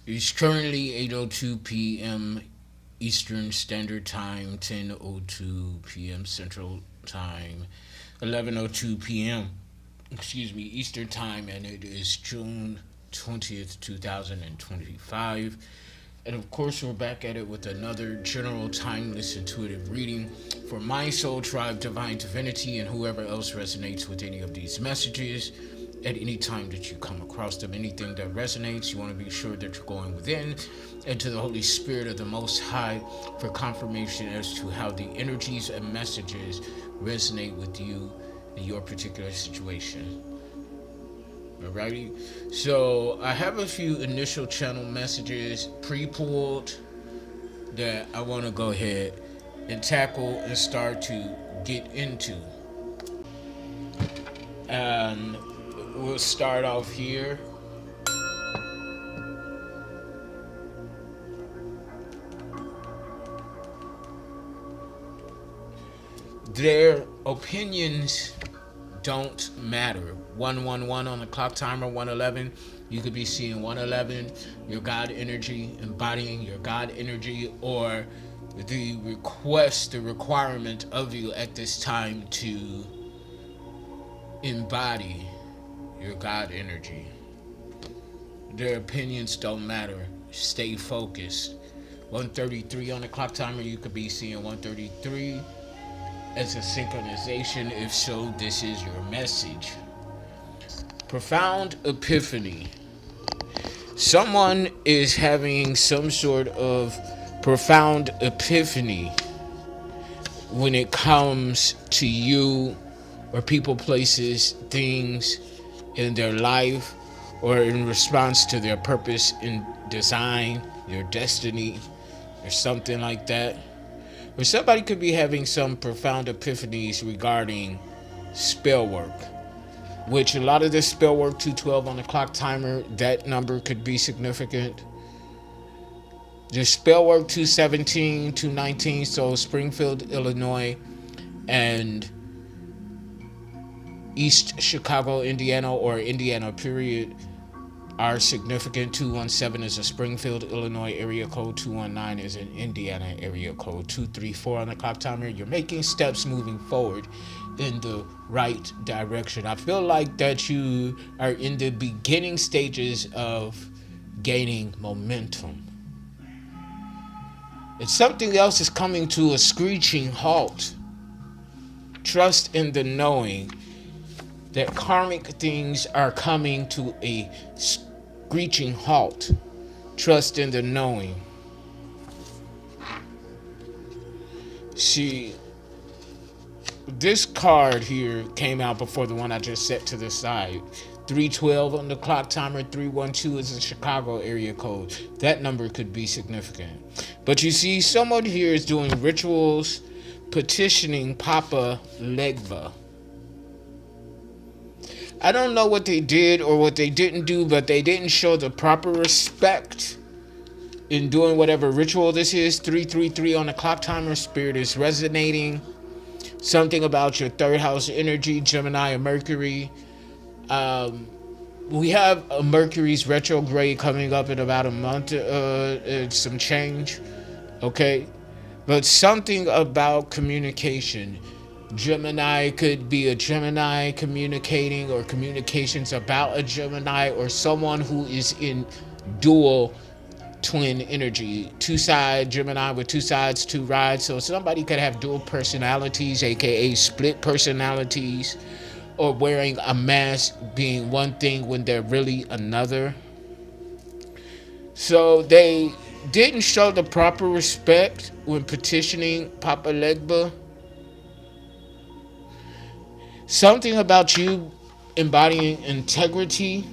It's currently 8:02 p.m. Eastern Standard Time, 10:02 p.m. Central Time, 11:02 p.m. Eastern Time, and it is June 20th, 2025. And of course, we're back at it with another general timeless intuitive reading for my soul tribe, divine divinity, and whoever else resonates with any of these messages. At any time that you come across them, anything that resonates, you want to be sure that you're going within and to the Holy Spirit of the Most High for confirmation as to how the energies and messages resonate with you in your particular situation. Alrighty, so I have a few initial channel messages pre-pulled that I want to go ahead and tackle and start to get into. And we'll start off here. Their opinions don't matter. 111 on the clock timer, 111. You could be seeing 111, your God energy, embodying your God energy, or the requirement of you at this time to embody your God energy. Their opinions don't matter. Stay focused. 133 on the clock timer, you could be seeing 133 as a synchronization. If so, this is your message. Profound epiphany. Someone is having some sort of profound epiphany when it comes to you or people, places, things in their life, or in response to their purpose in design, your destiny, or something like that. Or somebody could be having some profound epiphanies regarding spell work, which a lot of this spell work, 212 on the clock timer, that number could be significant. The spell work 217, 219, so Springfield, Illinois, and East Chicago, Indiana, or Indiana period, are significant. 217 is a Springfield, Illinois area code. 219 is an Indiana area code. 234 on the clock timer. You're making steps moving forward in the right direction. I feel like that you are in the beginning stages of gaining momentum. If something else is coming to a screeching halt, trust in the knowing that karmic things are coming to a screeching halt. Trust in the knowing. See, this card here came out before the one I just set to the side. 312 on the clock timer, 312 is a Chicago area code. That number could be significant. But you see, someone here is doing rituals, petitioning Papa Legba. I don't know what they did or what they didn't do, but they didn't show the proper respect in doing whatever ritual this is. 333 on the clock timer, spirit is resonating. Something about your third house energy, Gemini and Mercury. We have a Mercury's retrograde coming up in about a month, some change, okay? But something about communication. Gemini could be a Gemini communicating, or communications about a Gemini, or someone who is in dual twin energy. Two-side Gemini with two sides, two rides. So somebody could have dual personalities, aka split personalities, or wearing a mask being one thing when they're really another. So they didn't show the proper respect when petitioning Papa Legba. Something about you embodying integrity.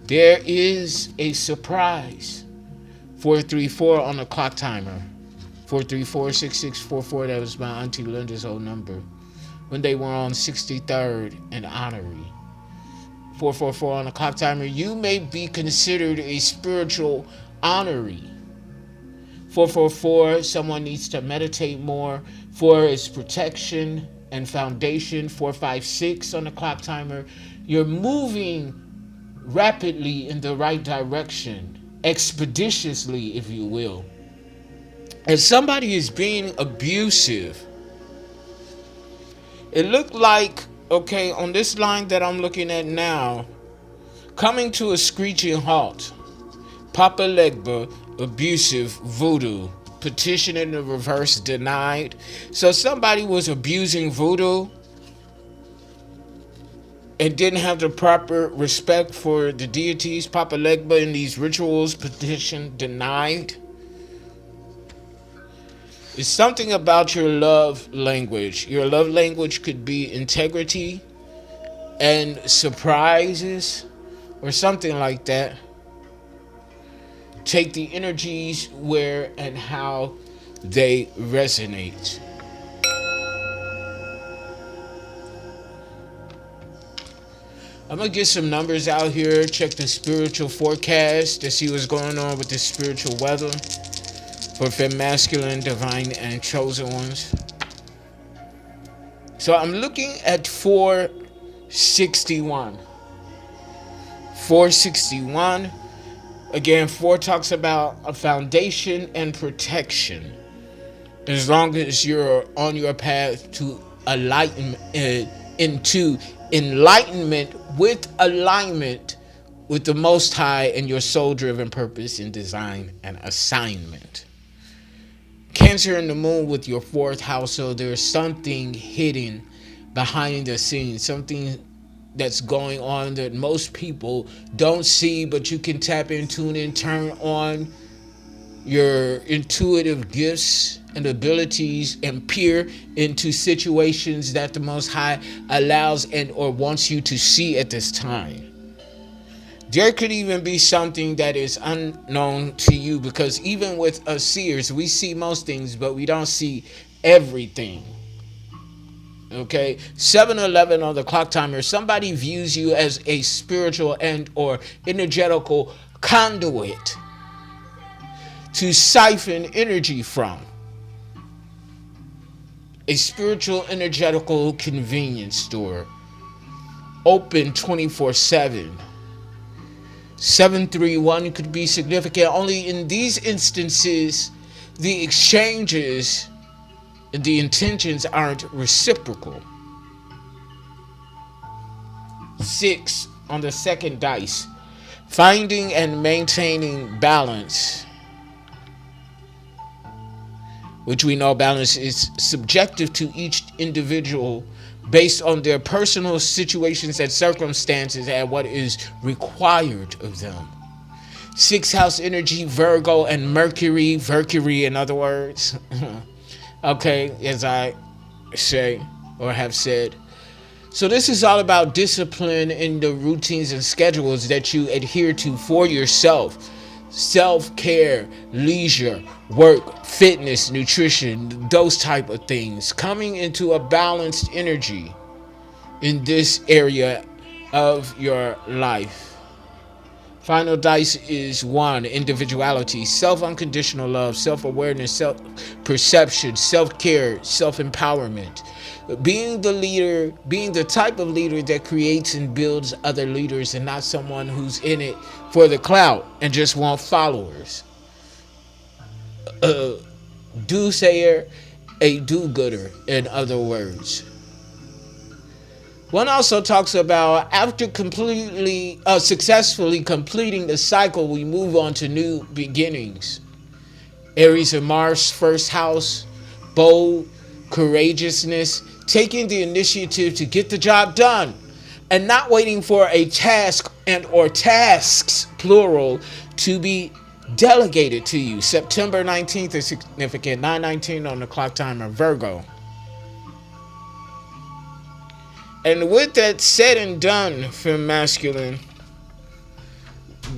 There is a surprise. 434 on the clock timer. 434-6644, that was my Auntie Linda's old number, when they were on 63rd and Honorary. 444 on the clock timer. You may be considered a spiritual honoree. 444, someone needs to meditate more. 4 is protection and foundation. 456 on the clock timer. You're moving rapidly in the right direction, expeditiously, if you will. And somebody is being abusive. It looked like, okay, on this line that I'm looking at now, coming to a screeching halt. Papa Legba, abusive, voodoo. Petition in the reverse, denied. So somebody was abusing voodoo and didn't have the proper respect for the deities. Papa Legba in these rituals, petition, denied. It's something about your love language. Your love language could be integrity and surprises or something like that. Take the energies where and how they resonate. I'm going to get some numbers out here, check the spiritual forecast to see what's going on with the spiritual weather for femme masculine, divine, and chosen ones. So I'm looking at 461. 461. Again, 4 talks about a foundation and protection. As long as you're on your path to into enlightenment with alignment with the Most High and your soul-driven purpose in design and assignment. Cancer in the moon with your 4th house, so there's something hidden behind the scenes, something that's going on that most people don't see, but you can tap into and turn on your intuitive gifts and abilities and peer into situations that the Most High allows and or wants you to see at this time. There could even be something that is unknown to you, because even with us seers, we see most things, but we don't see everything. Okay, 7:11 on the clock timer. Somebody views you as a spiritual and or energetical conduit to siphon energy from. A spiritual energetical convenience store. Open 24/7. 731 could be significant. Only in these instances, the exchanges, the intentions aren't reciprocal. 6 on the second dice. Finding and maintaining balance, which we know balance is subjective to each individual based on their personal situations and circumstances and what is required of them. 6th house energy, Virgo and Mercury in other words. Okay, as I say or have said. So this is all about discipline in the routines and schedules that you adhere to for yourself. Self-care, leisure, work, fitness, nutrition, those type of things. Coming into a balanced energy in this area of your life. Final dice is 1, individuality, self-unconditional love, self-awareness, self-perception, self-care, self-empowerment. Being the leader, being the type of leader that creates and builds other leaders and not someone who's in it for the clout and just want followers. Do-sayer, a do-gooder, in other words. One also talks about after successfully completing the cycle, we move on to new beginnings. Aries and Mars, 1st house, bold, courageousness, taking the initiative to get the job done and not waiting for a task and or tasks, plural, to be delegated to you. September 19th is significant, 9:19 on the clock timer, Virgo. And with that said and done, femme masculine,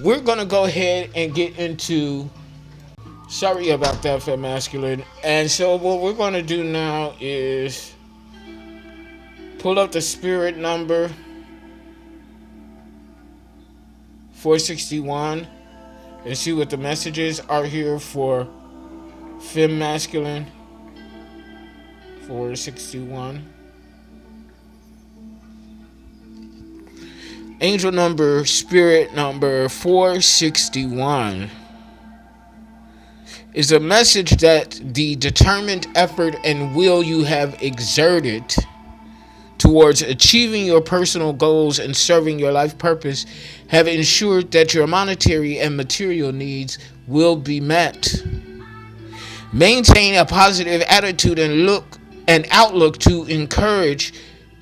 we're going to go ahead and get into, sorry about that, femme masculine. And so what we're going to do now is pull up the spirit number 461 and see what the messages are here for femme masculine. 461. Angel number, spirit number 461 is a message that the determined effort and will you have exerted towards achieving your personal goals and serving your life purpose have ensured that your monetary and material needs will be met. Maintain a positive attitude and outlook to encourage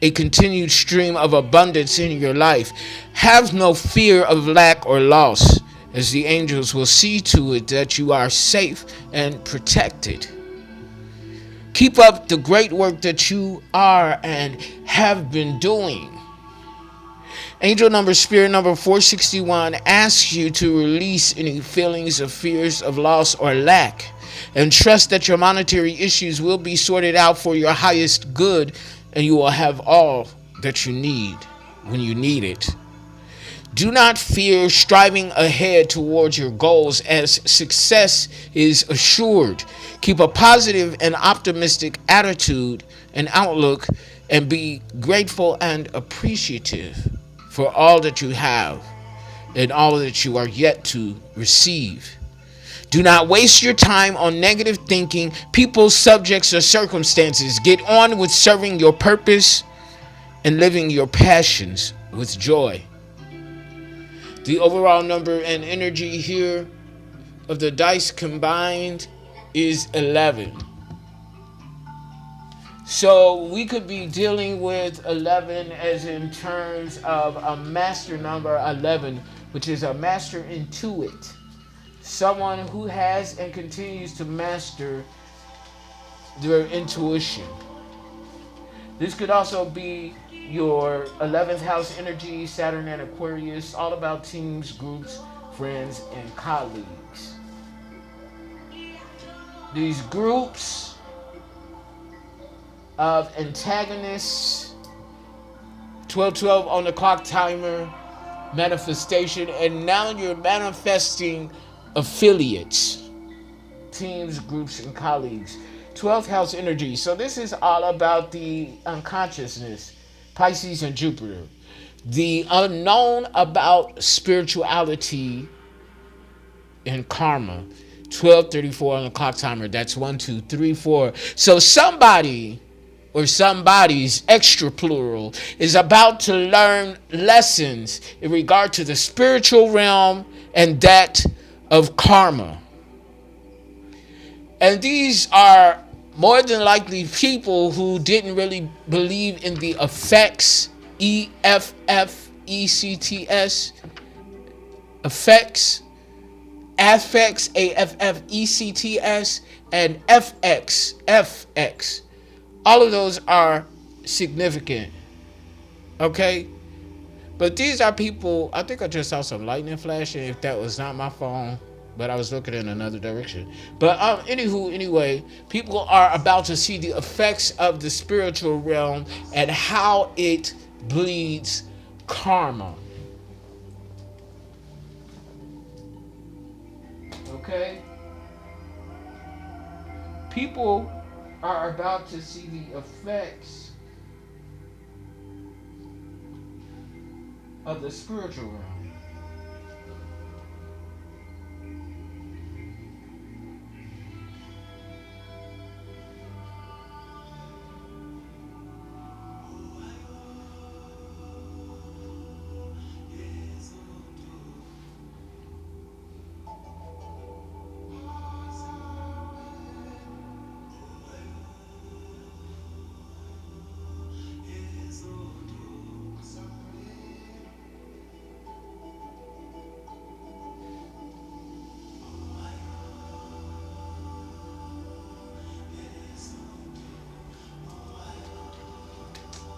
a continued stream of abundance in your life. Have no fear of lack or loss, as the angels will see to it that you are safe and protected. Keep up the great work that you are and have been doing. Angel number, spirit number 461 asks you to release any feelings of fears of loss or lack, and trust that your monetary issues will be sorted out for your highest good, and you will have all that you need when you need it. Do not fear striving ahead towards your goals, as success is assured. Keep a positive and optimistic attitude and outlook, and be grateful and appreciative for all that you have and all that you are yet to receive. Do not waste your time on negative thinking, people, subjects, or circumstances. Get on with serving your purpose and living your passions with joy. The overall number and energy here of the dice combined is 11. So we could be dealing with 11 as in terms of a master number 11, which is a master intuit. Someone who has and continues to master their intuition. This could also be your 11th house energy, Saturn and Aquarius, all about teams, groups, friends, and colleagues. These groups of antagonists, 1212 on the clock timer, manifestation, and now you're manifesting affiliates, teams, groups, and colleagues. 12th house energy. So this is all about the unconsciousness, Pisces and Jupiter. The unknown about spirituality and karma. 1234 on the clock timer. That's 1, 2, 3, 4. So somebody or somebody's, extra plural, is about to learn lessons in regard to the spiritual realm and that of karma. And these are more than likely people who didn't really believe in the effects, E-F-F-E-C-T-S, effects, affects, A-F-F-E-C-T-S, and F-X, F-X. All of those are significant, okay? But these are people, I think I just saw some lightning flashing, if that was not my phone, but I was looking in another direction. But anyway, people are about to see the effects of the spiritual realm and how it bleeds karma. Okay? People are about to see the effects of the spiritual realm.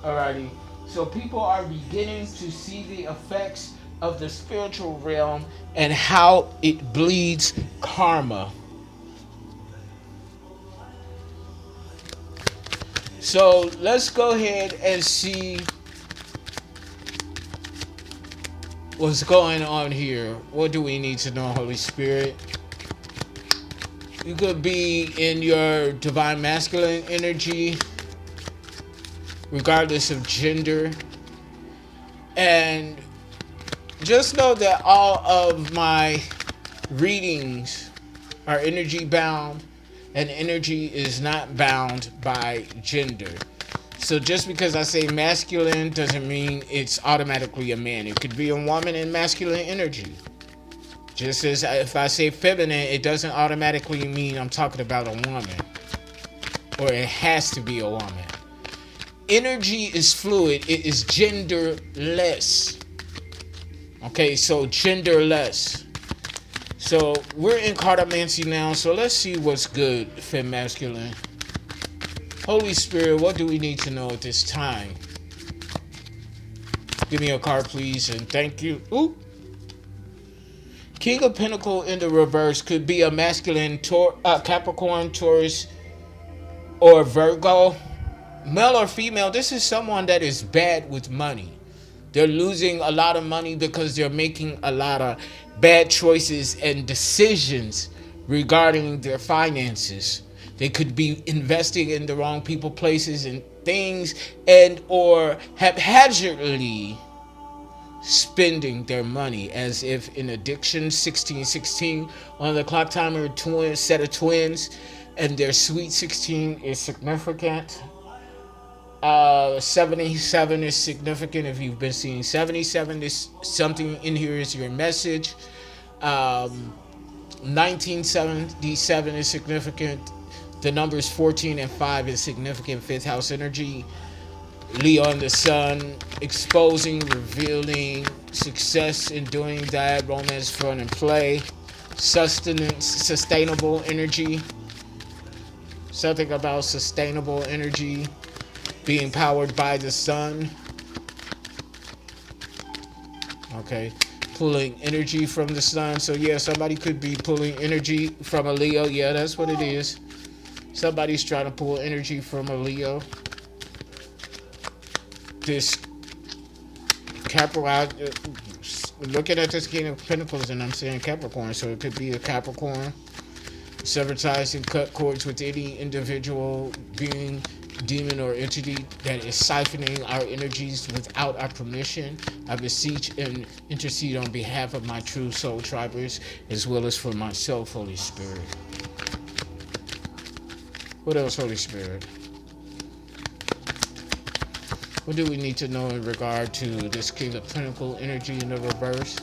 Alrighty, so people are beginning to see the effects of the spiritual realm and how it bleeds karma. So let's go ahead and see what's going on here. What do we need to know, Holy Spirit? You could be in your divine masculine energy, regardless of gender, and just know that all of my readings are energy bound, and energy is not bound by gender. So just because I say masculine doesn't mean it's automatically a man. It could be a woman in masculine energy. Just as if I say feminine, it doesn't automatically mean I'm talking about a woman. Or it has to be a woman. Energy is fluid. It is genderless. Okay, so genderless. So we're in cartomancy now. So let's see what's good, fem masculine. Holy Spirit, what do we need to know at this time? Give me a card, please, and thank you. Ooh. King of Pentacle in the reverse could be a masculine Capricorn, Taurus, or Virgo. Male or female, this is someone that is bad with money. They're losing a lot of money because they're making a lot of bad choices and decisions regarding their finances. They could be investing in the wrong people, places, and things, and or haphazardly spending their money as if in addiction. 1616 on the clock timer, set of twins, and their sweet 16 is significant. 77 is significant. If you've been seeing 77, is something in here is your message. 1977 is significant. The numbers 14 and 5 is significant. Fifth house energy. Leo and the sun, exposing, revealing, success in doing that, romance, fun, and play. Sustenance, sustainable energy. Something about sustainable energy. Being powered by the sun. Okay. Pulling energy from the sun. So yeah, somebody could be pulling energy from a Leo. Yeah, that's what it is. Somebody's trying to pull energy from a Leo. This Capricorn, looking at this King of Pentacles, and I'm saying Capricorn, so it could be a Capricorn. Sever ties and cut cords with any individual, being, demon, or entity that is siphoning our energies without our permission. I beseech and intercede on behalf of my true soul tribers, as well as for myself, Holy Spirit. What else, Holy Spirit? What do we need to know in regard to this King of Pentacle energy in the reverse?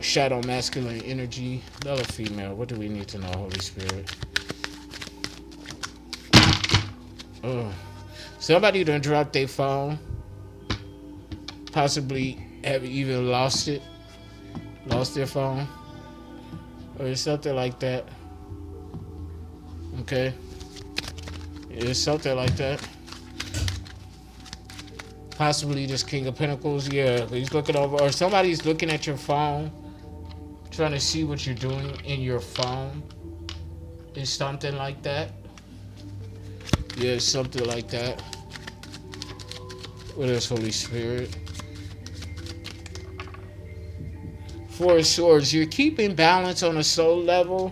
Shadow masculine energy, male or female? What do we need to know, Holy Spirit? Oh, somebody done dropped their phone. Possibly have even lost it. Lost their phone. Or something like that. Okay. It's something like that. Possibly this King of Pentacles. Yeah, he's looking over. Or somebody's looking at your phone. Trying to see what you're doing in your phone. It's something like that. Yeah, something like that. What else, Holy Spirit? Four of Swords. You're keeping balance on a soul level.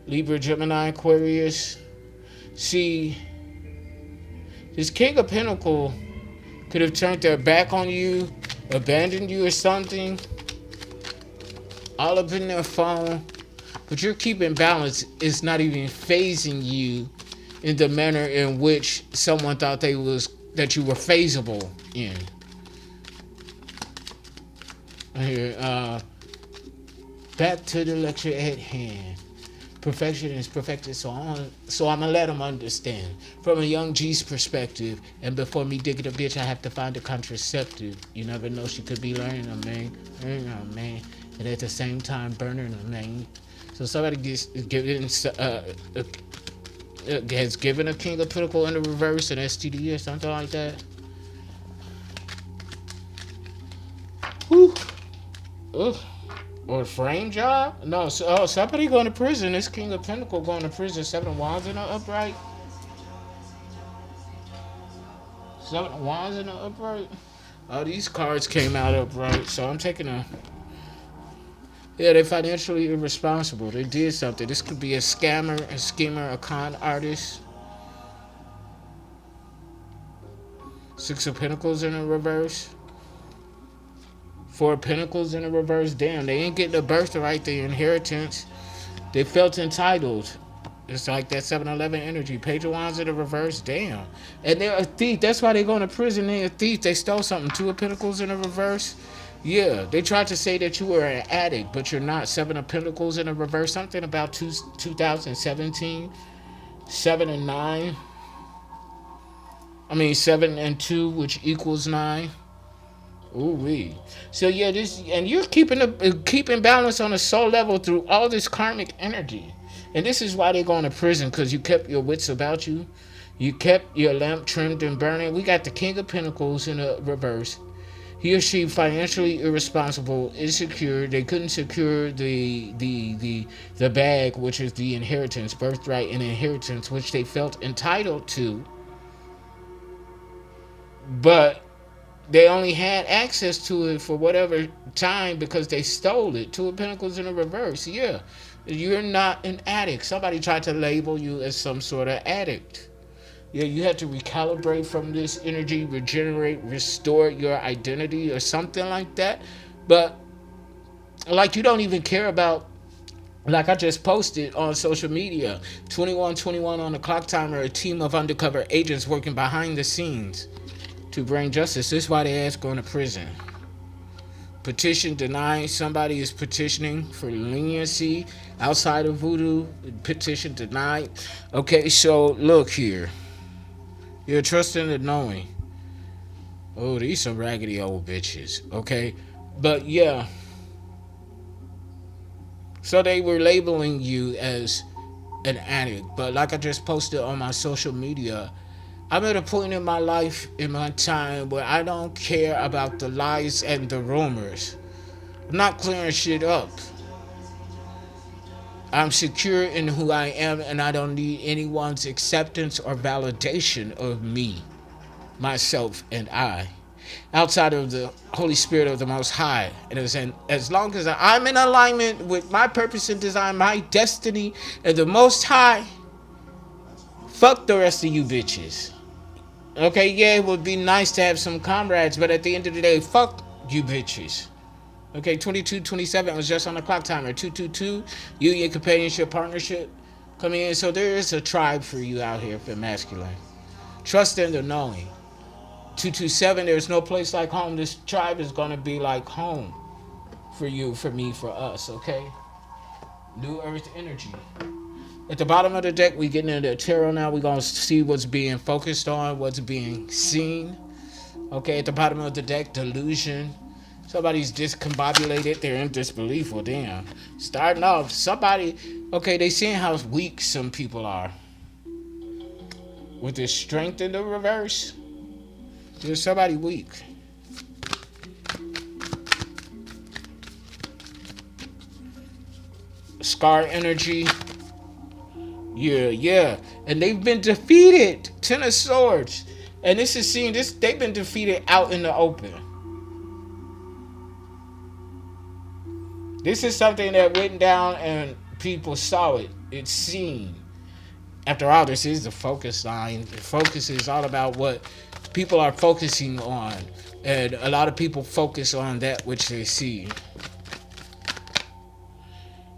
Libra, Gemini, Aquarius. See, this King of Pentacles could have turned their back on you, abandoned you or something. All up in their phone. But you're keeping balance. It's not even phasing you in the manner in which someone thought that you were phaseable in. Here, back to the lecture at hand. Perfection is perfected, so I'm gonna let them understand. From a young G's perspective, and before me digging a bitch, I have to find a contraceptive. You never know, she could be learning a man, and at the same time burning a man. So somebody has given a King of Pentacles in the reverse, an STD or something like that. Whew. Ugh. Or a frame job? No, somebody going to prison. This King of Pentacles going to prison. 7 of Wands in the upright. 7 of Wands in the upright. Oh, these cards came out upright, so I'm taking a... Yeah, they're financially irresponsible. They did something. This could be a scammer, a schemer, a con artist. 6 of Pentacles in the reverse. Four of Pentacles in the reverse. Damn, they ain't getting the birthright, the inheritance. They felt entitled. It's like that 7-Eleven energy. Page of Wands in the reverse. Damn. And they're a thief. That's why they going to prison. They're a thief. They stole something. Two of Pentacles in the reverse. Yeah. They tried to say that you were an addict, but you're not. Seven of Pentacles in the reverse. Something about 2017. 7 and 9. 7 and 2, which equals 9. Ooh wee. So yeah, this, and you're keeping balance on a soul level through all this karmic energy. And this is why they're going to prison, because you kept your wits about you. You kept your lamp trimmed and burning. We got the King of Pentacles in the reverse. He or she financially irresponsible, insecure. They couldn't secure the bag, which is the inheritance, birthright and inheritance, which they felt entitled to. But they only had access to it for whatever time because they stole it. Two of Pentacles in the reverse. Yeah. You're not an addict. Somebody tried to label you as some sort of addict. Yeah, you had to recalibrate from this energy, regenerate, restore your identity or something like that. But like, you don't even care about, like I just posted on social media, 2121 on the clock timer, a team of undercover agents working behind the scenes to bring justice. This is why they ask going to prison. Petition denied. Somebody is petitioning for leniency outside of voodoo. Petition denied. Okay, so look here. You're trusting and knowing. Oh, these some raggedy old bitches. Okay, but yeah. So they were labeling you as an addict. But like I just posted on my social media, I'm at a point in my life, in my time, where I don't care about the lies and the rumors. I'm not clearing shit up. I'm secure in who I am, and I don't need anyone's acceptance or validation of me, myself, and I, outside of the Holy Spirit of the Most High. And as long as I'm in alignment with my purpose and design, my destiny, and the Most High, fuck the rest of you bitches. Okay, yeah, it would be nice to have some comrades, but at the end of the day, fuck you bitches. Okay, 2227 was just on the clock timer. 222, union, companionship, partnership coming in. So there is a tribe for you out here for masculine. Trust in the knowing. 227, there's no place like home. This tribe is going to be like home for you, for me, for us, okay? New Earth energy. At the bottom of the deck, we getting into the tarot now. We're going to see what's being focused on, what's being seen. Okay, at the bottom of the deck, delusion. Somebody's discombobulated. They're in disbelief. Well, damn. Starting off, somebody... Okay, they seeing how weak some people are. With this strength in the reverse, there's somebody weak. Scar energy. Yeah. And they've been defeated. 10 of Swords. And this is seen, they've been defeated out in the open. This is something that went down and people saw it. It's seen. After all, this is the focus line. The focus is all about what people are focusing on. And a lot of people focus on that which they see.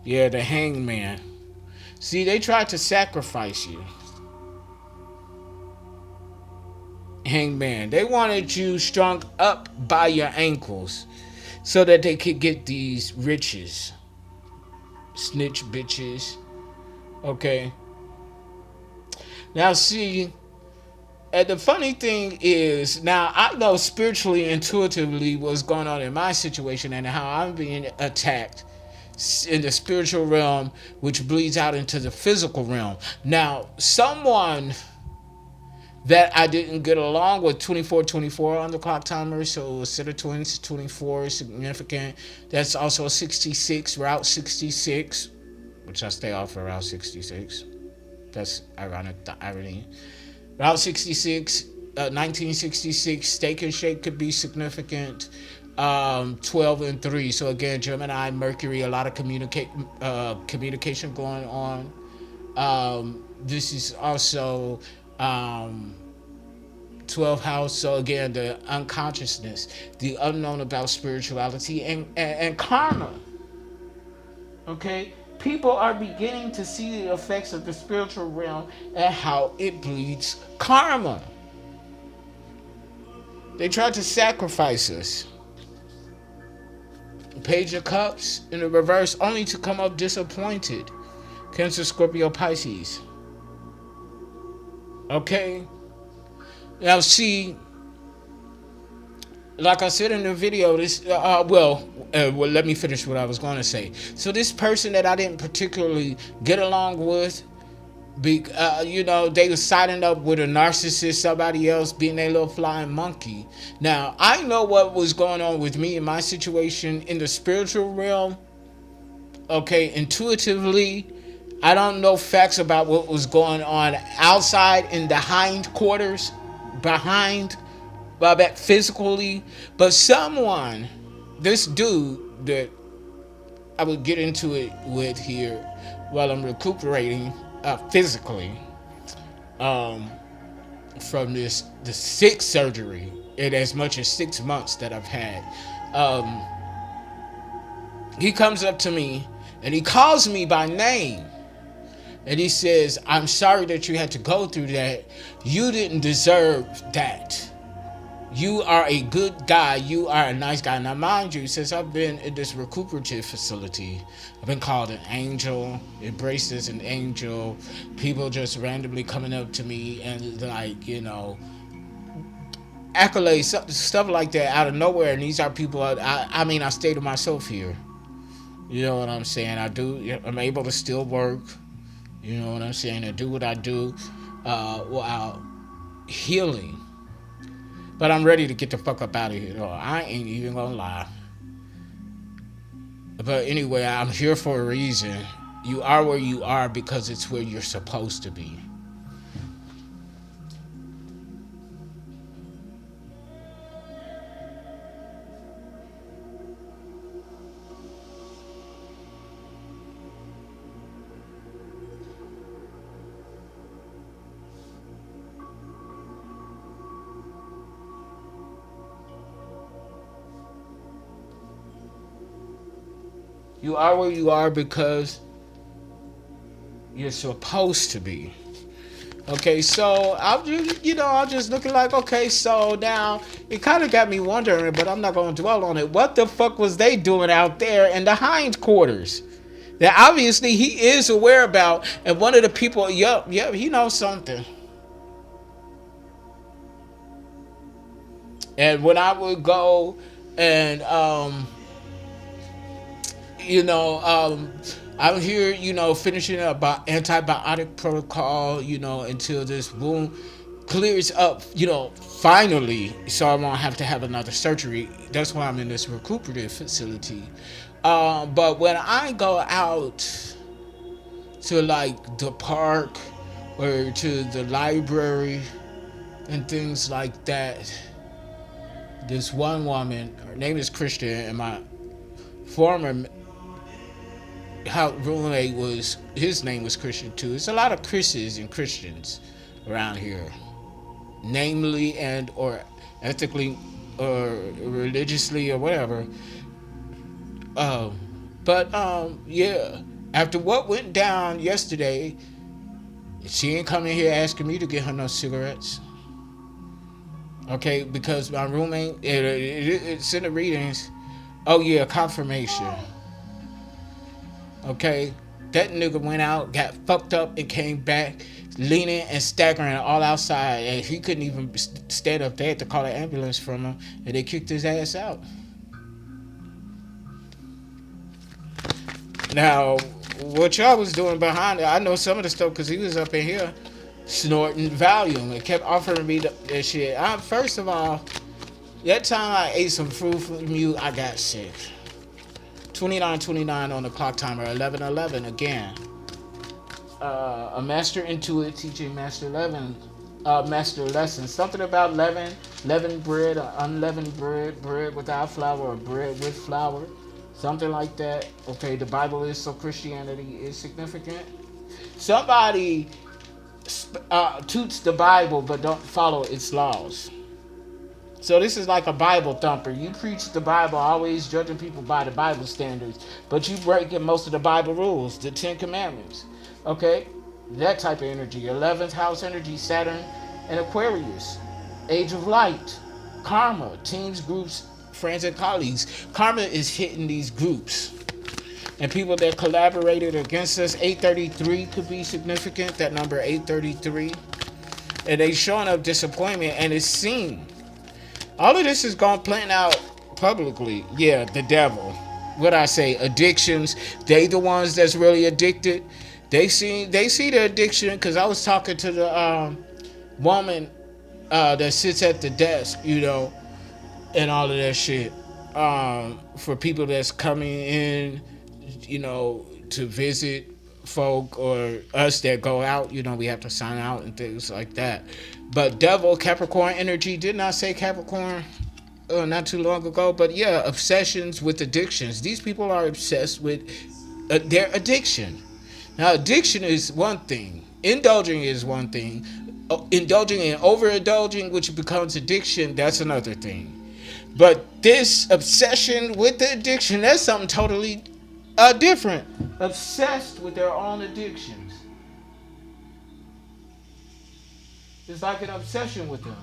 Yeah, the Hangman. See, they tried to sacrifice you. Hangman. They wanted you strung up by your ankles so that they could get these riches. Snitch bitches. Okay. Now see, and the funny thing is, now I know spiritually, intuitively what's going on in my situation and how I'm being attacked in the spiritual realm, which bleeds out into the physical realm. Now, someone that I didn't get along with, 2424 on the clock timer, so a set of twins, 24 is significant. That's also 66, Route 66, which I stay off of Route 66. That's ironic, the irony. Route 66, 1966, Steak and Shake could be significant. 12 and 3. So again, Gemini, Mercury, a lot of communication going on. This is also 12th house. So again, the unconsciousness, the unknown about spirituality and karma. Okay? People are beginning to see the effects of the spiritual realm and how it bleeds karma. They tried to sacrifice us. Page of Cups in the reverse, only to come up disappointed. Cancer, Scorpio, Pisces. Okay? Now see, like I said in the video, this let me finish what I was going to say. So this person that I didn't particularly get along with, they were siding up with a narcissist, somebody else being a little flying monkey. Now I know what was going on with me in my situation in the spiritual realm. Okay, intuitively, I don't know facts about what was going on outside in the hindquarters, behind back physically, but this dude that I would get into it with here while I'm recuperating physically from the sixth surgery in as much as 6 months that I've had. He comes up to me and he calls me by name. And he says, "I'm sorry that you had to go through that. You didn't deserve that. You are a good guy. You are a nice guy." Now, mind you, since I've been in this recuperative facility, I've been called an angel, embraced as an angel. People just randomly coming up to me and accolades, stuff like that out of nowhere. And these are people, I stay to myself here. You know what I'm saying? I'm able to still work. You know what I'm saying? I do what I do while healing. But I'm ready to get the fuck up out of here. I ain't even gonna lie. But anyway, I'm here for a reason. You are where you are because it's where you're supposed to be. You are where you are because you're supposed to be. Okay, so I'm just looking like, okay, so now it kind of got me wondering, but I'm not going to dwell on it. What the fuck was they doing out there in the hindquarters? That obviously he is aware about, and one of the people, he knows something. And when I would go and I'm here, finishing up antibiotic protocol, until this wound clears up, finally, so I won't have to have another surgery. That's why I'm in this recuperative facility. But when I go out to like the park or to the library and things like that, this one woman, her name is Christian, and my former roommate his name was Christian too. There's a lot of Chris's and Christians around here, namely and or ethically or religiously or whatever. Yeah. After what went down yesterday, she ain't coming here asking me to get her no cigarettes. Okay, because my roommate, it's in the readings. Oh yeah, confirmation. Okay, that nigga went out, got fucked up, and came back leaning and staggering all outside, and he couldn't even stand up. They had to call an ambulance from him, and they kicked his ass out. Now, what y'all was doing behind it, I know some of the stuff because he was up in here snorting Valium and kept offering me that shit. First of all, that time I ate some fruit from you, I got sick. 29:29 on the clock timer, 11:11 again. A master intuit teaching master lesson. Something about leavened bread, or unleavened bread without flour, or bread with flour. Something like that. Okay, the Bible is, so Christianity is significant. Somebody toots the Bible but don't follow its laws. So this is like a Bible thumper. You preach the Bible, always judging people by the Bible standards, but you breaking most of the Bible rules, the Ten Commandments. Okay? That type of energy. 11th house energy, Saturn and Aquarius. Age of light. Karma. Teams, groups, friends, and colleagues. Karma is hitting these groups. And people that collaborated against us. 833 could be significant. That number 833. And they showing up disappointment, and it's seen. All of this is going to plan out publicly. Yeah, the devil. What I say, addictions. They the ones that's really addicted. They see the addiction, because I was talking to the woman that sits at the desk, and all of that shit. For people that's coming in, to visit folk, or us that go out, we have to sign out and things like that. But devil, Capricorn energy, didn't I say Capricorn not too long ago? But yeah, obsessions with addictions. These people are obsessed with their addiction. Now, addiction is one thing. Indulging is one thing. Indulging and overindulging, which becomes addiction, that's another thing. But this obsession with the addiction, that's something totally different. Obsessed with their own addictions. It's like an obsession with them.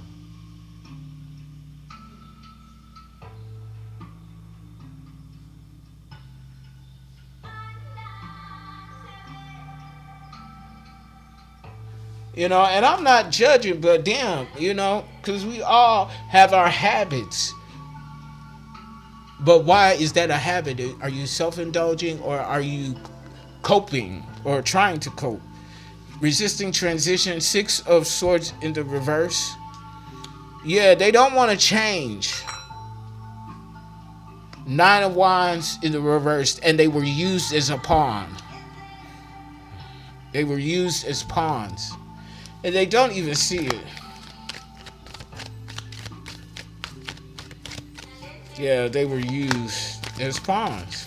And I'm not judging, but damn, because we all have our habits. But why is that a habit? Are you self-indulging, or are you coping or trying to cope? Resisting transition, 6 of Swords in the reverse. Yeah, they don't want to change. 9 of Wands in the reverse, and they were used as a pawn. They were used as pawns. And they don't even see it. Yeah, they were used as pawns.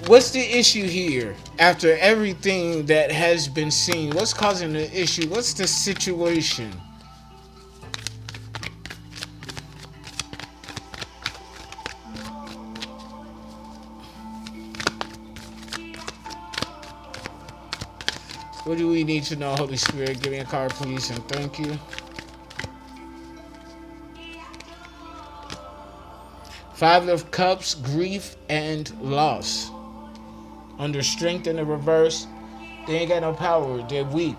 What's the issue here? After everything that has been seen, what's causing the issue? What's the situation? What do we need to know, Holy Spirit? Give me a card, please, and thank you. 5 of Cups, grief and loss. Under strength in the reverse, they ain't got no power. They're weak.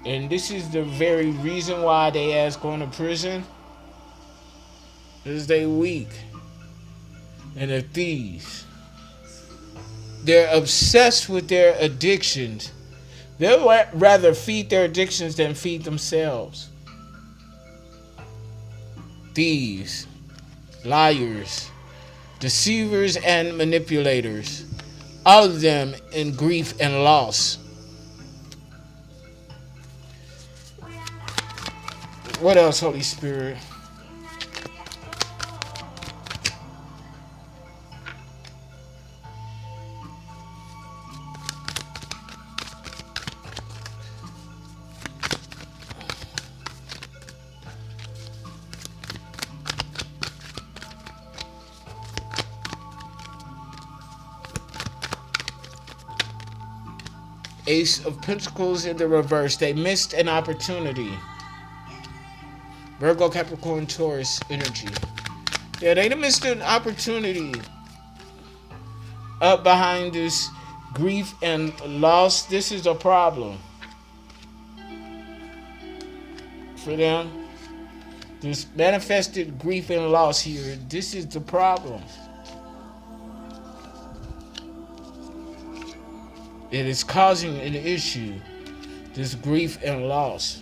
And this is the very reason why they ass going to prison. Is they weak. And they're thieves. They're obsessed with their addictions. They'll rather feed their addictions than feed themselves. Thieves, liars, deceivers, and manipulators. All of them in grief and loss. What else, Holy Spirit? Ace of Pentacles in the reverse. They missed an opportunity. Virgo, Capricorn, Taurus energy. Yeah, they missed an opportunity. Up behind this grief and loss, this is a problem for them. This manifested grief and loss here, this is the problem. It is causing an issue, this grief and loss.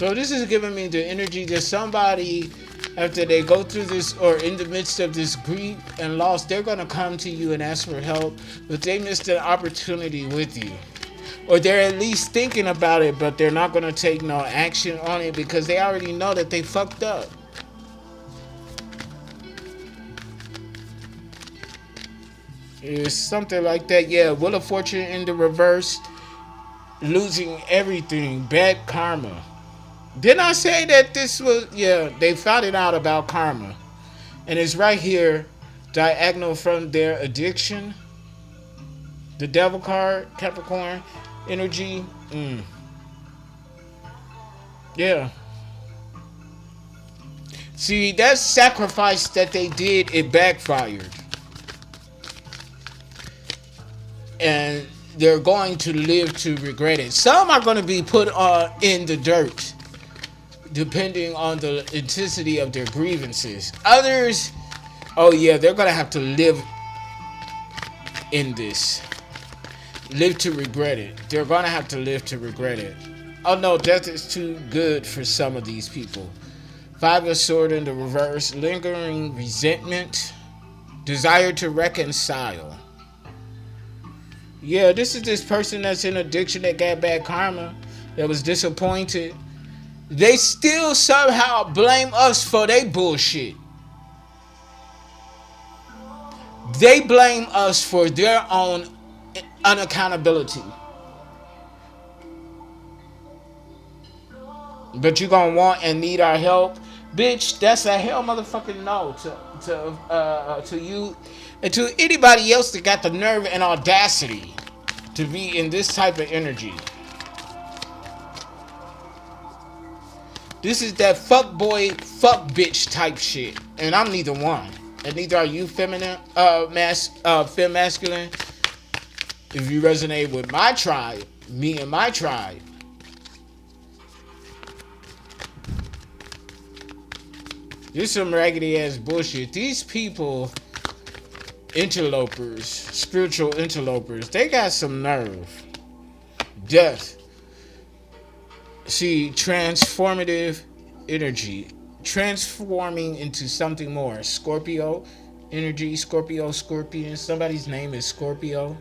So this is giving me the energy that somebody, after they go through this or in the midst of this grief and loss, they're going to come to you and ask for help, but they missed an opportunity with you. Or they're at least thinking about it, but they're not going to take no action on it because they already know that they fucked up. It's something like that. Yeah, Wheel of Fortune in the reverse. Losing everything. Bad karma. Didn't I say that this was... Yeah, they found it out about karma. And it's right here, diagonal from their addiction. The Devil card, Capricorn energy. Yeah. See, that sacrifice that they did, it backfired. And they're going to live to regret it. Some are going to be put in the dirt, depending on the intensity of their grievances. Others, oh yeah, they're going to have to live in this. Live to regret it. They're going to have to live to regret it. Oh no, death is too good for some of these people. Five of Swords in the reverse. Lingering resentment. Desire to reconcile. Yeah, this is this person that's in addiction that got bad karma, that was disappointed. They still somehow blame us for their bullshit. They blame us for their own unaccountability. But you gonna want and need our help? Bitch, that's a hell motherfucking no to you and to anybody else that got the nerve and audacity to be in this type of energy. This is that fuck boy, fuck bitch type shit. And I'm neither one. And neither are you fem masculine. If you resonate with my tribe, me and my tribe. This is some raggedy ass bullshit. These people, interlopers, spiritual interlopers, they got some nerve. Death. See, transformative energy. Transforming into something more. Scorpio energy. Scorpio, Scorpion. Somebody's name is Scorpio.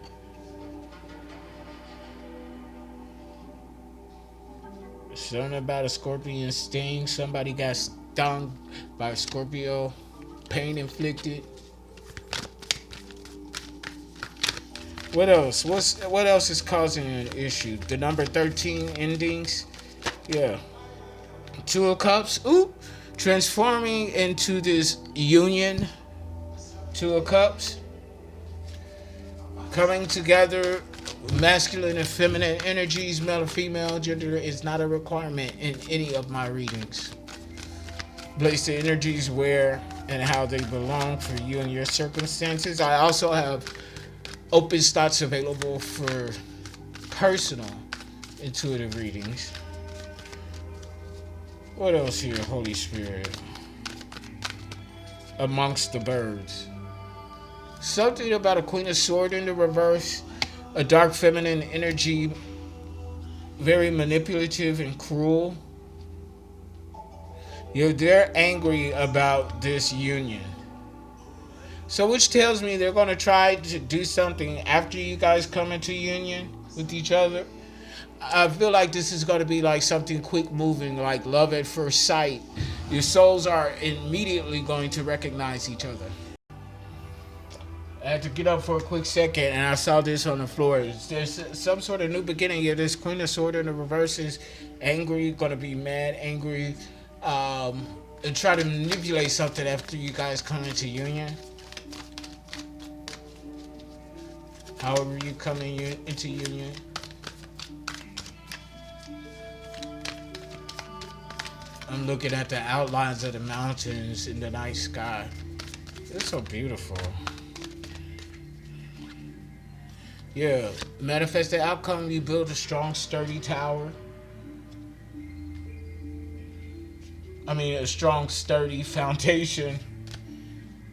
Something about a scorpion sting. Somebody got stung by a Scorpio. Pain inflicted. What else? What else is causing an issue? The number 13 endings. Yeah. Two of Cups. Ooh. Transforming into this union. Two of Cups. Coming together. Masculine and feminine energies, male or female, gender is not a requirement in any of my readings. Place the energies where and how they belong for you and your circumstances. I also have open slots available for personal intuitive readings. What else here, Holy Spirit? Amongst the birds. Something about a Queen of Swords in the reverse. A dark feminine energy, very manipulative and cruel. They're angry about this union. So which tells me they're going to try to do something after you guys come into union with each other. I feel like this is going to be like something quick moving, like love at first sight. Your souls are immediately going to recognize each other. I had to get up for a quick second and I saw this on the floor. There's some sort of new beginning here. This Queen of Swords in the reverse is angry, gonna be mad, angry, and try to manipulate something after you guys come into union. However you come into union. I'm looking at the outlines of the mountains in the night sky. It's so beautiful. Yeah, manifest the outcome. You build a strong, sturdy tower. I mean, a strong, sturdy foundation.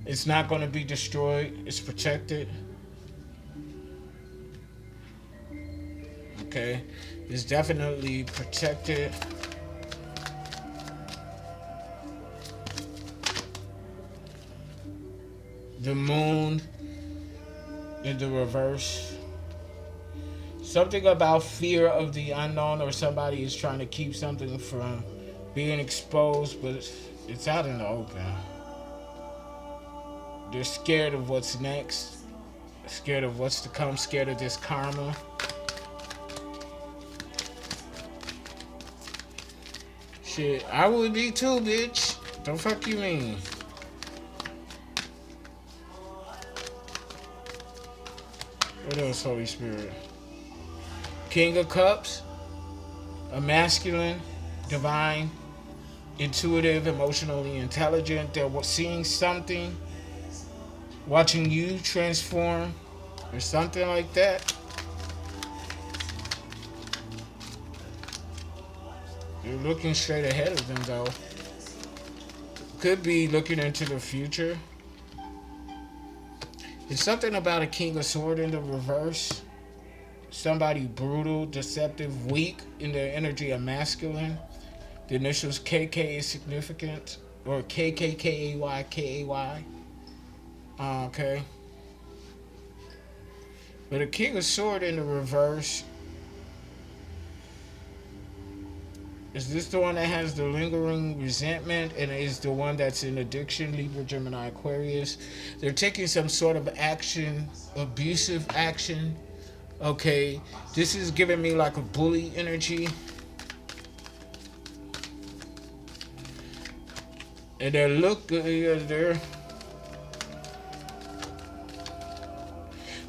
It's not going to be destroyed. It's protected. Okay, it's definitely protected. the moon in the reverse. Something about fear of the unknown, or somebody is trying to keep something from being exposed, but it's out in the open. They're scared of what's next, scared of what's to come, scared of this karma. Shit, I would be too, bitch. The fuck you mean? What else, Holy Spirit? King of Cups, a masculine, divine, intuitive, emotionally intelligent. They're seeing something, watching you transform, or something like that. They're looking straight ahead of them, though. Could be looking into the future. It's something about a King of Swords in the reverse. Somebody brutal, deceptive, weak in their energy of masculine. The initials KK is significant. Or KKKAY, KAY. Okay. But a King of Swords in the reverse. Is this the one that has the lingering resentment, and is the one that's in addiction, Libra, Gemini, Aquarius? They're taking some sort of action, abusive action. Okay, this is giving me like a bully energy. And they're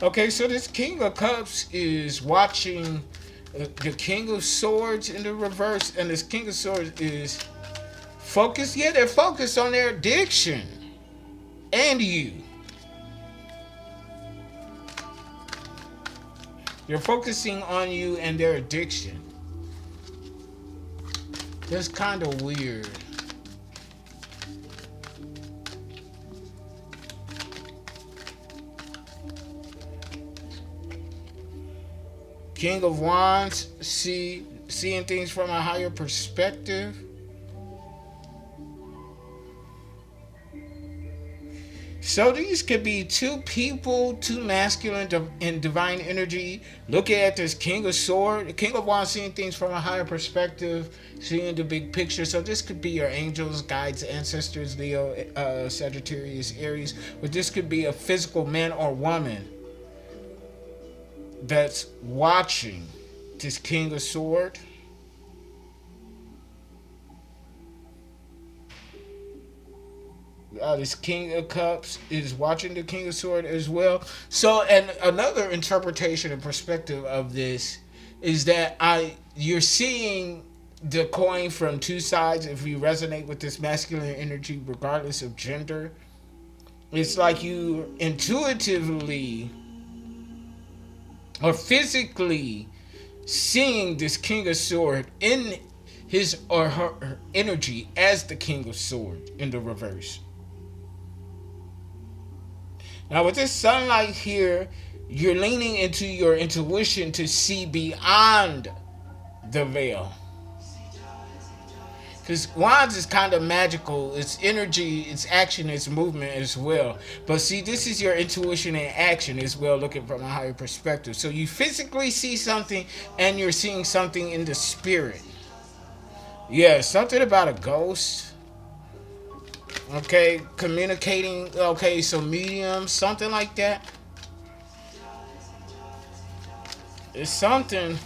okay, so this King of Cups is watching the King of Swords in the reverse, and this King of Swords is focused. Yeah, they're focused on their addiction and you. They're focusing on you and their addiction. That's kind of weird. King of Wands, seeing things from a higher perspective. So these could be two people, two masculine and divine energy, looking at this King of Swords, King of Wands, seeing things from a higher perspective, seeing the big picture. So this could be your angels, guides, ancestors, Leo, Sagittarius, Aries, but this could be a physical man or woman that's watching this King of Swords. This King of Cups is watching the King of Swords as well. So, and another interpretation and perspective of this is that you're seeing the coin from two sides. If you resonate with this masculine energy, regardless of gender, it's like you intuitively or physically seeing this King of Swords in his or her energy as the King of Swords in the reverse. Now with this sunlight here, you're leaning into your intuition to see beyond the veil. Because Wands is kind of magical. It's energy, it's action, it's movement as well. But see, this is your intuition and action as well, looking from a higher perspective. So you physically see something and you're seeing something in the spirit. Yeah, something about a ghost. Okay, communicating. Okay, so medium, something like that. It's something.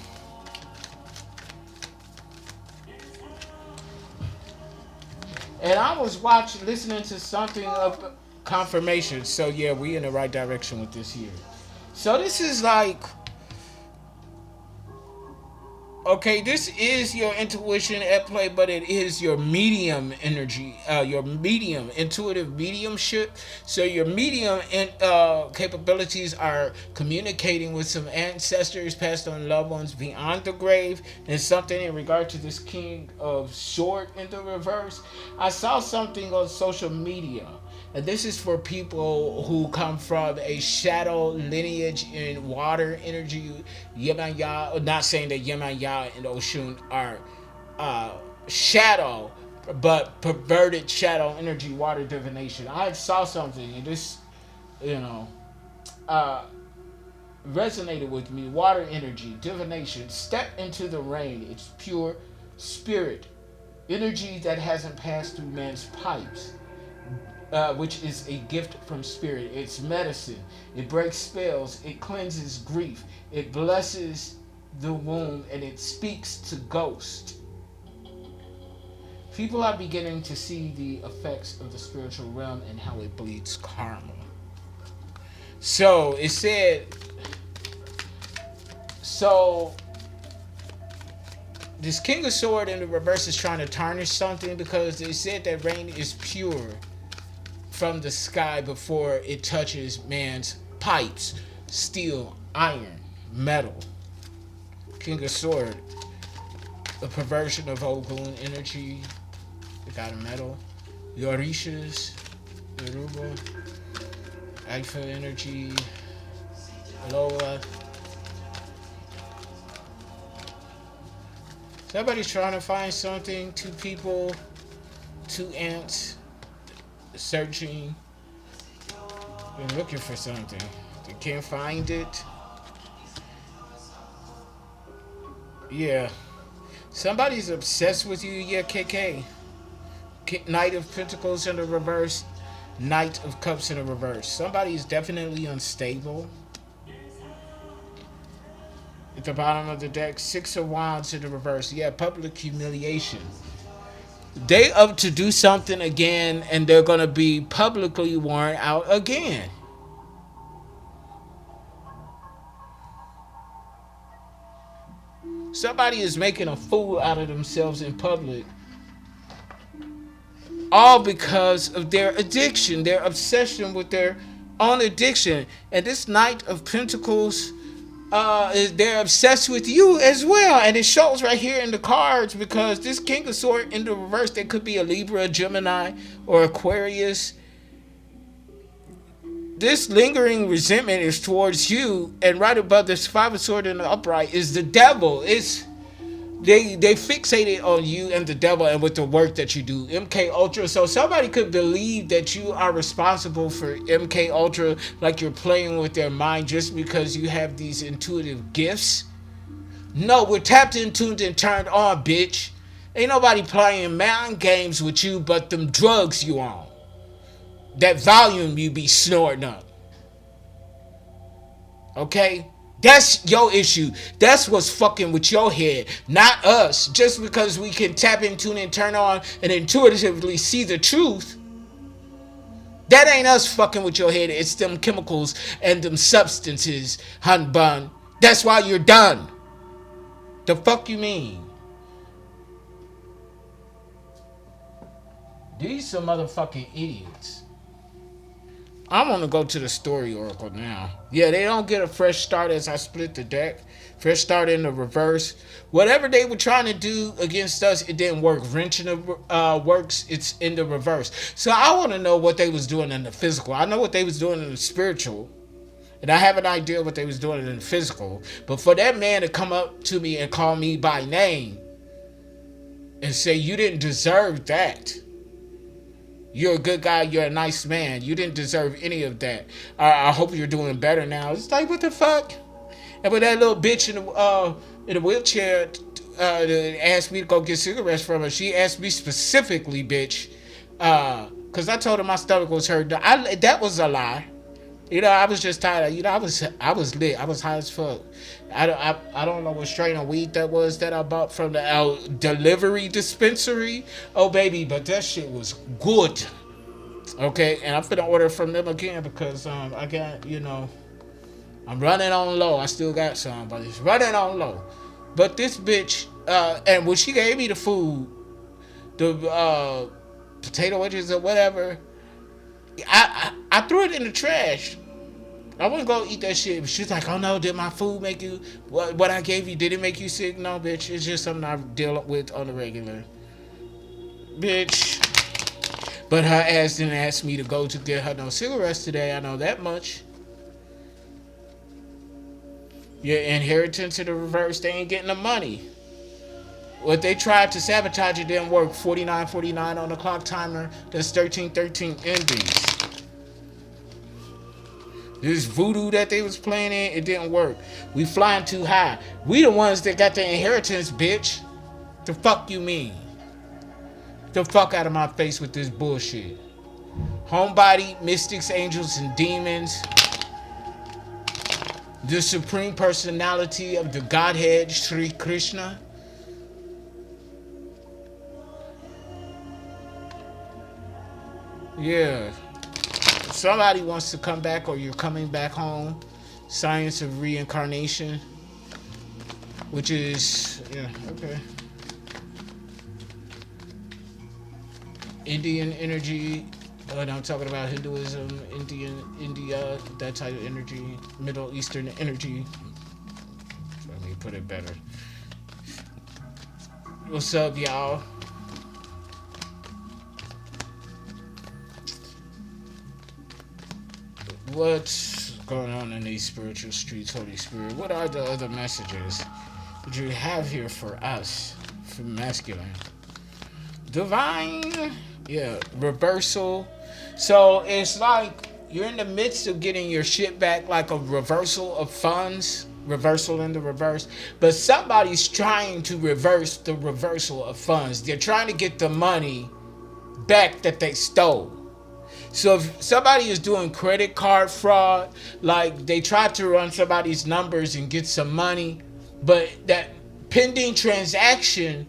And I was listening to something of confirmation. So yeah, we in the right direction with this here. So this is like, okay, this is your intuition at play, but it is your medium energy, your medium, intuitive mediumship. So your medium capabilities are communicating with some ancestors, passed on loved ones beyond the grave. And something in regard to this King of Swords in the reverse. I saw something on social media. And this is for people who come from a shadow lineage in water energy. Yemen Yah, not saying that Yemen Yah and Oshun are shadow, but perverted shadow energy, water divination. I saw something, and this you know, uh, resonated with me. Water energy, divination. Step into the rain. It's pure spirit. Energy that hasn't passed through man's pipes. Which is a gift from spirit. It's medicine. It breaks spells. It cleanses grief. It blesses the womb, and it speaks to ghosts. People are beginning to see the effects of the spiritual realm and how it bleeds karma. So it said, so this King of Sword in the reverse is trying to tarnish something because they said that rain is pure from the sky before it touches man's pipes, steel, iron, metal. King of Sword, a perversion of Ogun energy. We got a metal. Yorishas, Yoruba, Alpha energy, Loa. Somebody's trying to find something. 2 people, 2 ants, searching. They're looking for something. They can't find it. Yeah. Somebody's obsessed with you. Yeah, KK. Knight of Pentacles in the reverse. Knight of Cups in the reverse. Somebody's definitely unstable. At the bottom of the deck, 6 of Wands in the reverse. Yeah, public humiliation. They up to do something again, and they're going to be publicly worn out again. Somebody is making a fool out of themselves in public. All because of their addiction, their obsession with their own addiction. And this Knight of Pentacles, they're obsessed with you as well. And it shows right here in the cards because this King of Swords in the reverse, there could be a Libra, Gemini, or Aquarius. This lingering resentment is towards you, and right above this 5 of Swords in the upright is the devil. It's they fixated on you and the devil and with the work that you do. MK Ultra. So somebody could believe that you are responsible for MK Ultra, like you're playing with their mind just because you have these intuitive gifts. No, we're tapped in, tuned, and turned on, bitch. Ain't nobody playing mind games with you but them drugs you on. That volume you be snorting up. Okay? That's your issue. That's what's fucking with your head, not us. Just because we can tap in, tune in, turn on, and intuitively see the truth, that ain't us fucking with your head. It's them chemicals and them substances, hun bun. That's why you're done. The fuck you mean? These some motherfucking idiots. I want to go to the story oracle now. Yeah, they don't get a fresh start as I split the deck. Fresh start in the reverse. Whatever they were trying to do against us, it didn't work. Wrenching the works, it's in the reverse. So I want to know what they was doing in the physical. I know what they was doing in the spiritual. And I have an idea what they was doing in the physical. But for that man to come up to me and call me by name and say, you didn't deserve that. You're a good guy. You're a nice man. You didn't deserve any of that. I hope you're doing better now. It's like, what the fuck? And with that little bitch in the wheelchair asked me to go get cigarettes from her, she asked me specifically, bitch, because I told her my stomach was hurt. That was a lie. You know, I was just tired. You know, I was lit. I was high as fuck. I don't know what strain of weed that was that I bought from the delivery dispensary. Oh, baby, but that shit was good. Okay, and I'm finna order from them again because I got, you know, I'm running on low. I still got some, but it's running on low. But this bitch, and when she gave me the food, the potato wedges or whatever, I threw it in the trash. I wouldn't go eat that shit. She's like, oh no, did my food make you, what I gave you, did it make you sick? No, bitch, it's just something I deal with on the regular. Bitch. But her ass didn't ask me to go to get her no cigarettes today. I know that much. Your inheritance in the reverse, they ain't getting the money. What they tried to sabotage, it didn't work. 49:49 on the clock timer. That's 13:13 endings. This voodoo that they was playing in, it didn't work. We flying too high. We the ones that got the inheritance, bitch. The fuck you mean? The fuck out of my face with this bullshit. Homebody, mystics, angels, and demons. The supreme personality of the Godhead, Sri Krishna. Yeah. If somebody wants to come back or you're coming back home, science of reincarnation, which is, yeah, okay. Indian energy, and I'm talking about Hinduism, India, that type of energy, Middle Eastern energy. Let me put it better. What's up, y'all? What's going on in these spiritual streets, Holy Spirit? What are the other messages that you have here for us, for masculine? Divine, yeah, reversal. So it's like you're in the midst of getting your shit back, like a reversal of funds, reversal in the reverse. But somebody's trying to reverse the reversal of funds. They're trying to get the money back that they stole. So if somebody is doing credit card fraud, like they tried to run somebody's numbers and get some money, but that pending transaction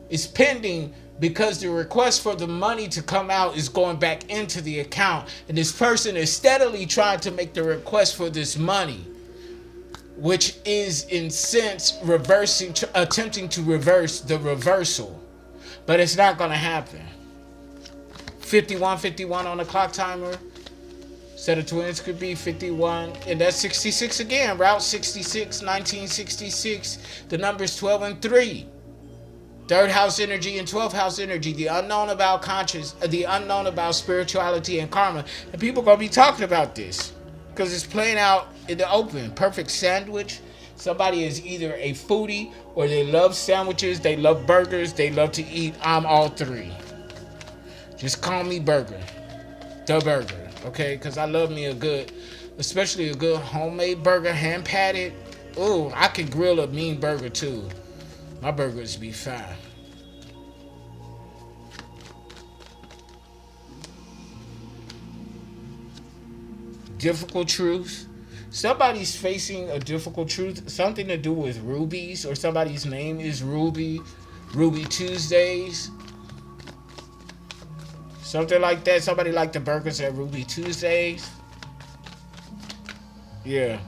is pending because the request for the money to come out is going back into the account. And this person is steadily trying to make the request for this money, which is in sense reversing, attempting to reverse the reversal. But it's not going to happen. 51 on the clock timer. Set of twins could be 51. And that's 66 again. Route 66, 1966. The numbers 12 and 3. Third house energy and 12th house energy. The unknown about the unknown about spirituality and karma. And people going to be talking about this. Because it's playing out in the open. Perfect sandwich. Somebody is either a foodie or they love sandwiches. They love burgers. They love to eat. I'm all three. Just call me Burger. The Burger. Okay? Because I love me a good, especially a good homemade burger, hand patted. Ooh, I can grill a mean burger too. My burgers be fine. Difficult truth. Somebody's facing a difficult truth. Something to do with rubies, or somebody's name is Ruby. Ruby Tuesdays. Something like that. Somebody like the burgers at Ruby Tuesdays. Yeah.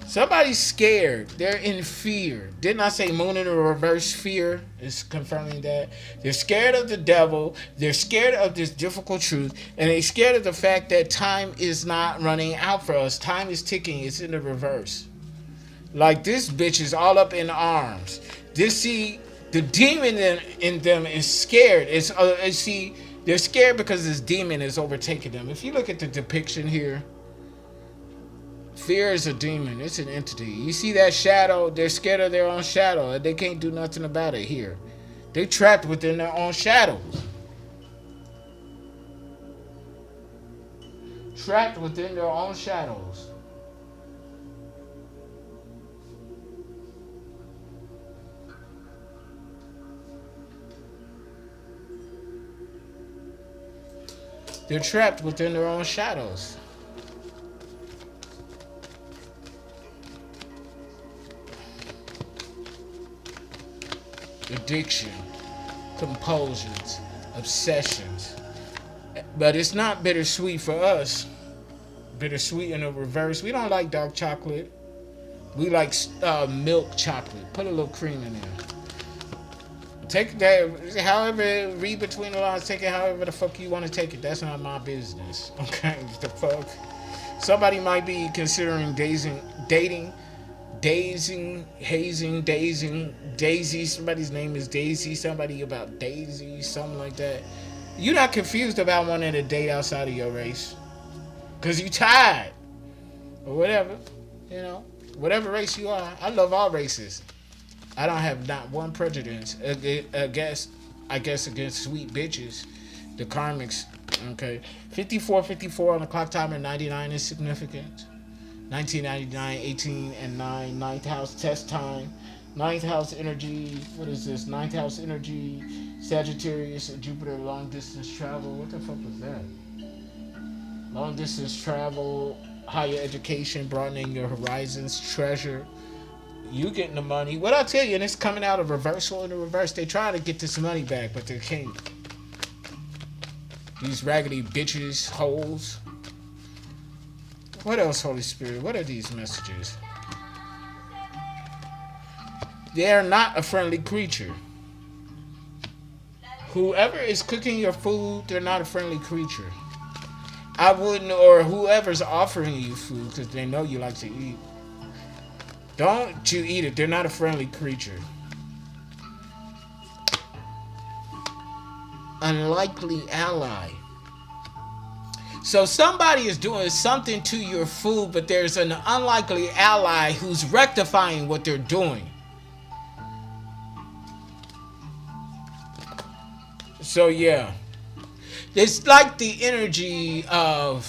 Somebody's scared. They're in fear. Didn't I say moon in a reverse fear? Is confirming that. They're scared of the devil. They're scared of this difficult truth. And they're scared of the fact that time is not running out for us. Time is ticking. It's in the reverse. Like this bitch is all up in arms. The demon in them is scared. They're scared because this demon is overtaking them. If you look at the depiction here, fear is a demon. It's an entity. You see that shadow? They're scared of their own shadow, and they can't do nothing about it here. They're trapped within their own shadows. Trapped within their own shadows. They're trapped within their own shadows. Addiction, compulsions, obsessions. But it's not bittersweet for us. Bittersweet in the reverse. We don't like dark chocolate. We like milk chocolate. Put a little cream in there. Take that, however, read between the lines, take it however the fuck you want to take it. That's not my business. Okay, the fuck. Somebody might be considering dating, hazing, Daisy. Somebody's name is Daisy. Somebody about Daisy, something like that. You're not confused about wanting to date outside of your race. Because you tired. Or whatever. You know, whatever race you are. I love all races. I don't have not one prejudice against sweet bitches. The karmics Okay, 54:54 on the clock timer. 99 is significant. 1999, 18 and 9. Ninth house test time. Ninth house energy. What is this? Ninth house energy. Sagittarius, Jupiter, long distance travel. What the fuck was that? Long distance travel, higher education, broadening your horizons, treasure. You getting the money. What I tell you, and it's coming out of reversal in the reverse. They trying to get this money back, but they can't. These raggedy bitches, holes. What else, Holy Spirit? What are these messages? They are not a friendly creature. Whoever is cooking your food, they're not a friendly creature. I wouldn't, or whoever's offering you food, because they know you like to eat. Don't you eat it. They're not a friendly creature. Unlikely ally. So somebody is doing something to your food, but there's an unlikely ally who's rectifying what they're doing. So yeah. It's like the energy of,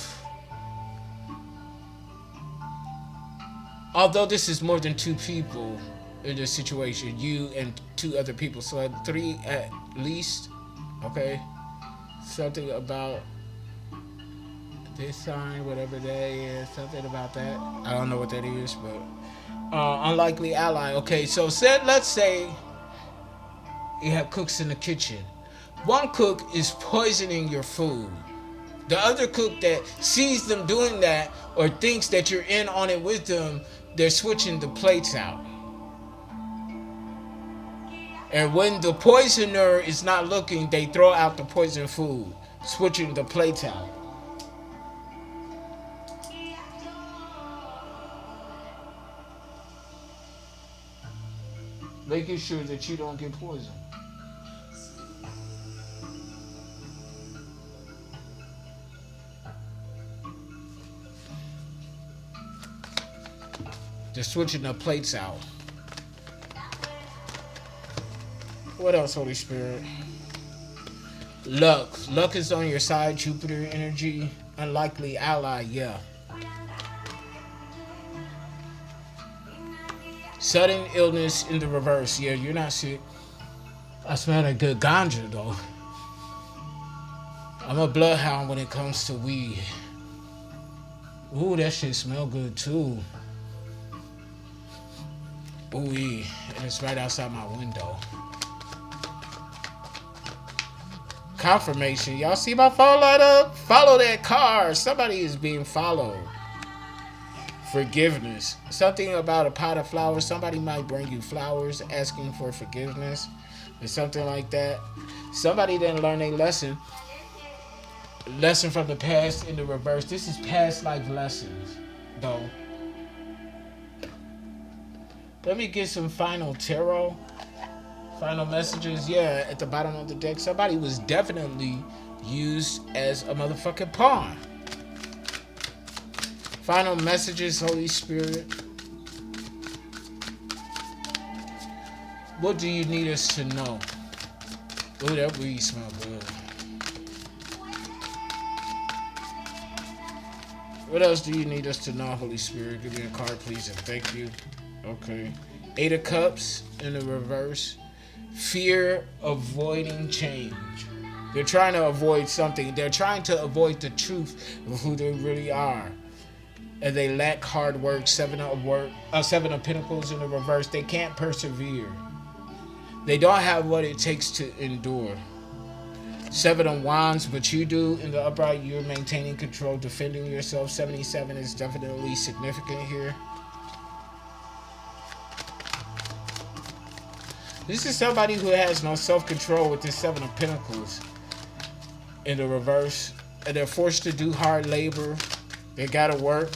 although this is more than two people in this situation, you and two other people, so like three at least, okay? Something about this sign, whatever that is, something about that. I don't know what that is, but unlikely ally. Okay, so let's say you have cooks in the kitchen. One cook is poisoning your food. The other cook that sees them doing that or thinks that you're in on it with them, they're switching the plates out. And when the poisoner is not looking, they throw out the poisoned food, switching the plates out. Making sure that you don't get poisoned. They're switching the plates out. What else, Holy Spirit? Luck. Luck is on your side. Jupiter energy. Unlikely ally. Yeah. Sudden illness in the reverse. Yeah, you're not sick. I smell a good ganja, though. I'm a bloodhound when it comes to weed. Ooh, that shit smell good, too. Ooh, and it's right outside my window. Confirmation. Y'all see my phone light up? Follow that car. Somebody is being followed. Forgiveness. Something about a pot of flowers. Somebody might bring you flowers asking for forgiveness or something like that. Somebody didn't learn a lesson. Lesson from the past in the reverse. This is past life lessons, though. Let me get some final tarot. Final messages. Yeah, at the bottom of the deck. Somebody was definitely used as a motherfucking pawn. Final messages, Holy Spirit. What do you need us to know? Ooh, that weed smell good. What else do you need us to know, Holy Spirit? Give me a card, please, and thank you. Okay. 8 of Cups in the reverse. Fear avoiding change. They're trying to avoid something. They're trying to avoid the truth of who they really are. And they lack hard work. 7 of Pentacles in the reverse. They can't persevere. They don't have what it takes to endure. 7 of Wands, but you do. In the upright, you're maintaining control, defending yourself. 77 is definitely significant here. This is somebody who has no self-control with this 7 of Pentacles in the reverse. And they're forced to do hard labor. They gotta work.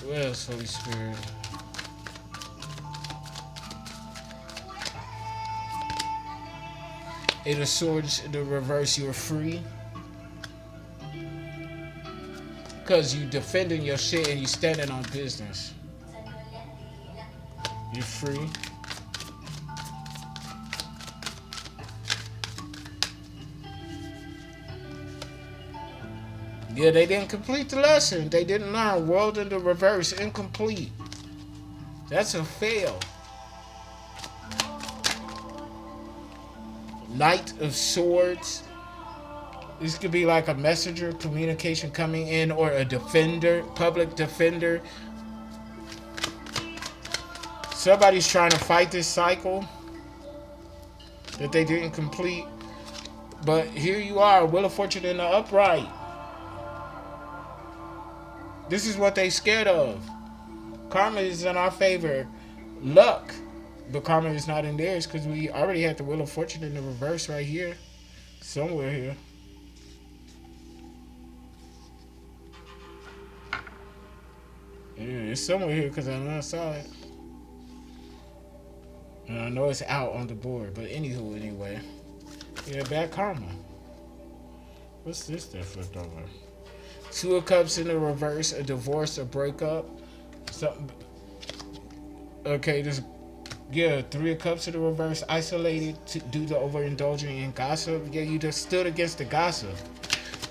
What else, Holy Spirit? Eight of Swords in the reverse, you're free. Because you defending your shit and you standing on business. You're free. Yeah, they didn't complete the lesson. They didn't learn. World in the reverse, incomplete. That's a fail. Knight of Swords. This could be like a messenger, communication coming in, or a defender, public defender. Somebody's trying to fight this cycle that they didn't complete. But here you are, Wheel of Fortune in the upright. This is what they scared of. Karma is in our favor. Luck. But karma is not in theirs because we already had the Wheel of Fortune in the reverse right here. Somewhere here. Yeah, it's somewhere here because I know I saw it. And I know it's out on the board. But anywho, anyway. Yeah, bad karma. What's this that flipped over? Two of Cups in the reverse, a divorce, a breakup. Something. Okay, this. Yeah, Three of Cups in the reverse, isolated due to overindulging in gossip. Yeah, you just stood against the gossip.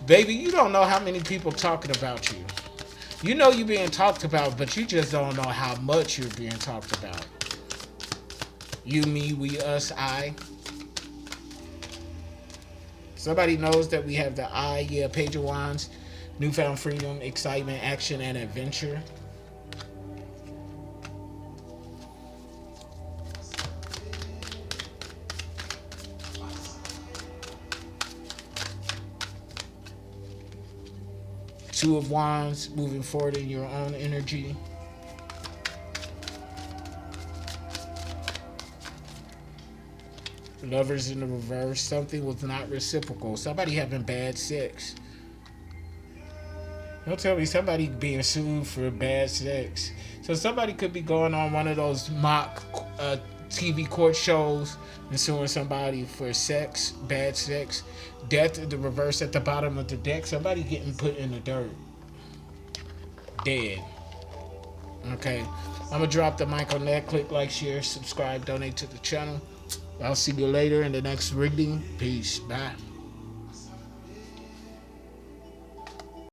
Baby, you don't know how many people talking about you. You know you're being talked about, but you just don't know how much you're being talked about. You, me, we, us, I. Somebody knows that we have the I. Yeah, Page of Wands. Newfound freedom, excitement, action, and adventure. Two of Wands, moving forward in your own energy. Lovers in the reverse, something was not reciprocal. Somebody having bad sex. Don't tell me somebody being sued for bad sex. So somebody could be going on one of those mock TV court shows and suing somebody for sex, bad sex. Death in the reverse at the bottom of the deck. Somebody getting put in the dirt. Dead. Okay. I'm going to drop the mic on that. Click like, share, subscribe, donate to the channel. I'll see you later in the next reading. Peace. Bye.